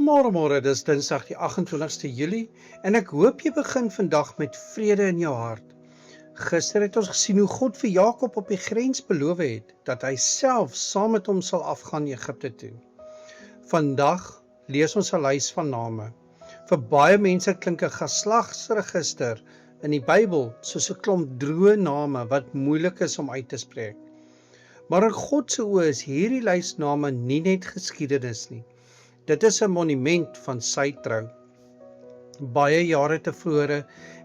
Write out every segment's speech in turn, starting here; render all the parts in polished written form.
Môre, dis Dinsdag die 28ste Julie en ek hoop jy begin vandag met vrede in jou hart. Gister het ons gesien hoe God vir Jakob op die grens beloof het dat hy self saam met hom sal afgaan Egipte toe. Vandag lees ons 'n lys van name. Vir baie mense klink 'n geslagsregister in die Bybel soos 'n klomp droë name wat moeilik is om uit te spreek. Maar in God se oë is hierdie lys name nie net geskiedenis nie. Dit is 'n monument van sy trou. Baie jare tevore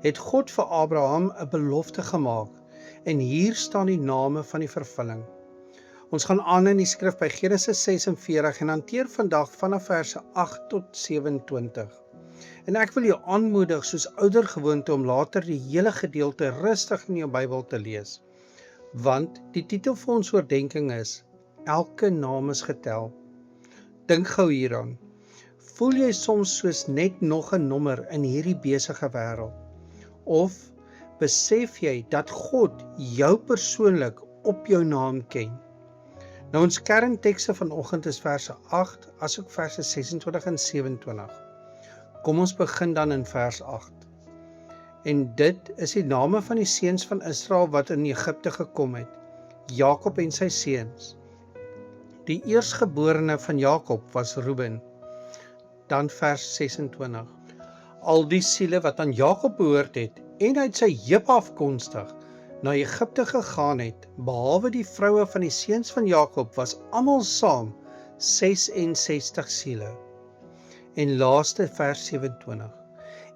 het God vir Abraham 'n belofte gemaak en hier staan die name van die vervulling. Ons gaan aan in die skrif by Genesis 46 en hanteer vandag vanaf verse 8 tot 27. En ek wil jou aanmoedig soos ouer gewoonte om later die hele gedeelte rustig in jou Bybel te lees. Want die titel vir ons oordeenking is Elke naam is getel. Dink gou hieraan. Voel jy soms soos net nog 'n nommer in hierdie besige wêreld? Of besef jy dat God jou persoonlik op jou naam ken? Nou ons kerntekste vanoggend is verse 8 asook verse 26 en 27. Kom ons begin dan in vers 8. En dit is die name van die seuns van Israel wat in Egipte gekom het, Jakob en sy seuns. Die eerstgeborene van Jakob was Reuben. Dan vers 26. Al die siele wat aan Jakob behoort het en uit sy heup afkomstig na Egipte gegaan het, behalwe die vroue van die seuns van Jakob, was almal saam 66 siele. En laaste vers 27.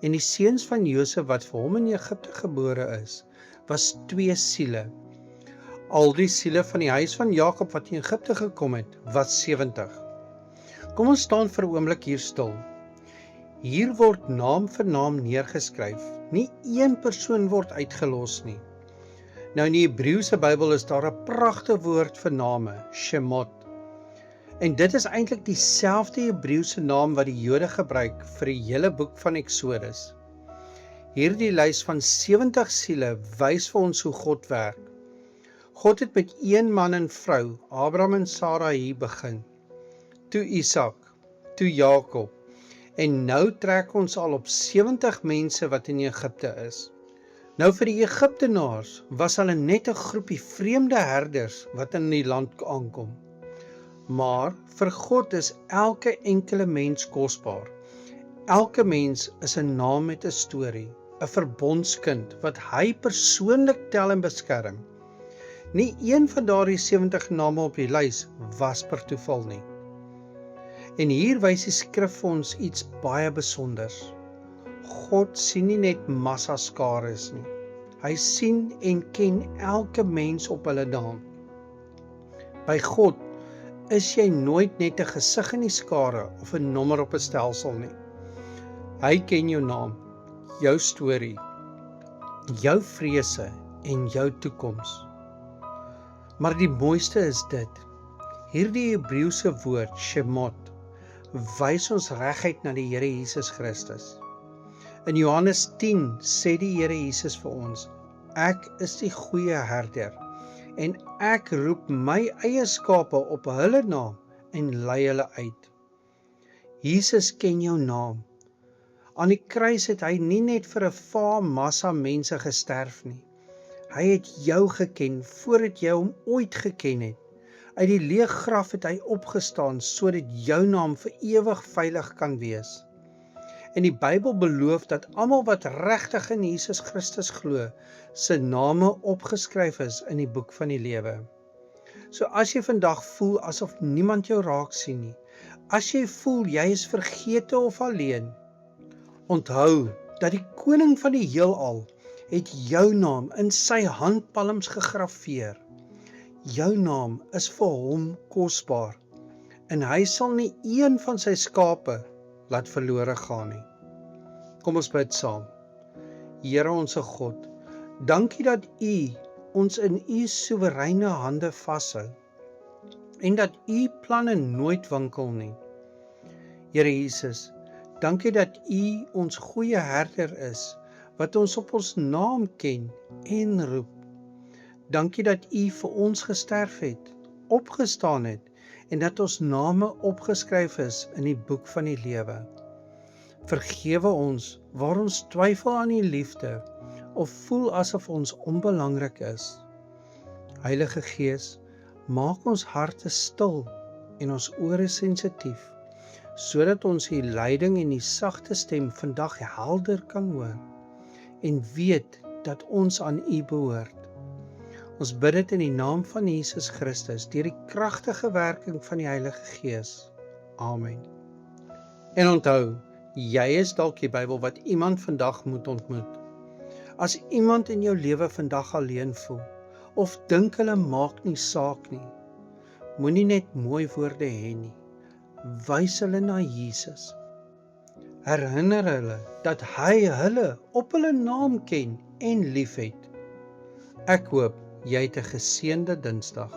En die seuns van Josef wat vir hom in Egipte gebore is, was 2 siele. Al die siele van die huis van Jakob wat in Egipte gekom het, was 70. Kom ons staan vir 'n oomblik hier stil. Hier word naam vir naam neergeskryf. Nie een persoon word uitgelos nie. Nou in die Hebreëse Bybel is daar 'n pragtige woord vir name, Shemot. En dit is eintlik dieselfde Hebreëse naam wat die Jode gebruik vir die hele boek van Eksodus. Hierdie lys van 70 siele wys vir ons hoe God werk. God het met een man en vrou, Abraham en Sara, hier begin. Toe Isak, toe Jakob, en nou trek ons al op 70 mense wat in Egipte is. Nou vir die Egiptenaars was hulle net 'n groepie vreemde herders wat in die land aankom. Maar vir God is elke enkele mens kosbaar. Elke mens is 'n naam met 'n storie, 'n verbondskind wat hy persoonlik tel en beskerm. Nie een van daardie 70 name op die lys was per toeval nie. En hier wys die skrif vir ons iets baie besonders. God sien nie net massa skares nie. Hy sien en ken elke mens op hulle naam. By God is jy nooit net 'n gesig in die skare of 'n nommer op 'n stelsel nie. Hy ken jou naam, jou storie, jou vrese en jou toekoms. Maar die mooiste is dit. Hierdie Hebreëse woord, Shemot, wys ons reguit na die Here Jesus Christus. In Johannes 10 sê die Here Jesus vir ons, ek is die goeie herder en ek roep my eie skape op hulle naam en lei hulle uit. Jesus ken jou naam. Aan die kruis het hy nie net vir 'n vaar massa mense gesterf nie. Hy het jou geken voordat jy hom ooit geken het. Uit die leë graf het hy opgestaan sodat jou naam vir ewig veilig kan wees. En die Bybel beloof dat almal wat regtig in Jesus Christus glo, se name opgeskryf is in die boek van die lewe. So as jy vandag voel asof niemand jou raak sien nie, as jy voel jy is vergete of alleen, onthou dat die koning van die heelal het jou naam in sy handpalms gegraveer. Jou naam is vir hom kosbaar en hy sal nie een van sy skape laat verlore gaan nie. Kom ons bid saam. Here onsse God, dankie dat U ons in U soewereine hande vashou en dat U planne nooit wankel nie. Here Jesus, dankie dat U ons goeie herder is wat ons op ons naam ken en roep. Dankie dat U vir ons gesterf het, opgestaan het en dat ons name opgeskryf is in die boek van die lewe. Vergewe ons waar ons twyfel aan die liefde of voel asof ons onbelangrik is. Heilige Gees, maak ons harte stil en ons ore sensitief, sodat ons die leiding en die sagte stem vandag helder kan hoor en weet dat ons aan U behoort. Ons bid dit in die naam van Jesus Christus, deur die kragtige werking van die Heilige Gees. Amen. En onthou, jy is dalk die Bybel wat iemand vandag moet ontmoet. As iemand in jou lewe vandag alleen voel, of dink hulle maak nie saak nie, moenie net mooi woorde hê nie. Wys hulle na Jesus. Herinner hulle dat hy hulle op hulle naam ken en liefhet. Ek hoop jy het 'n geseënde Dinsdag.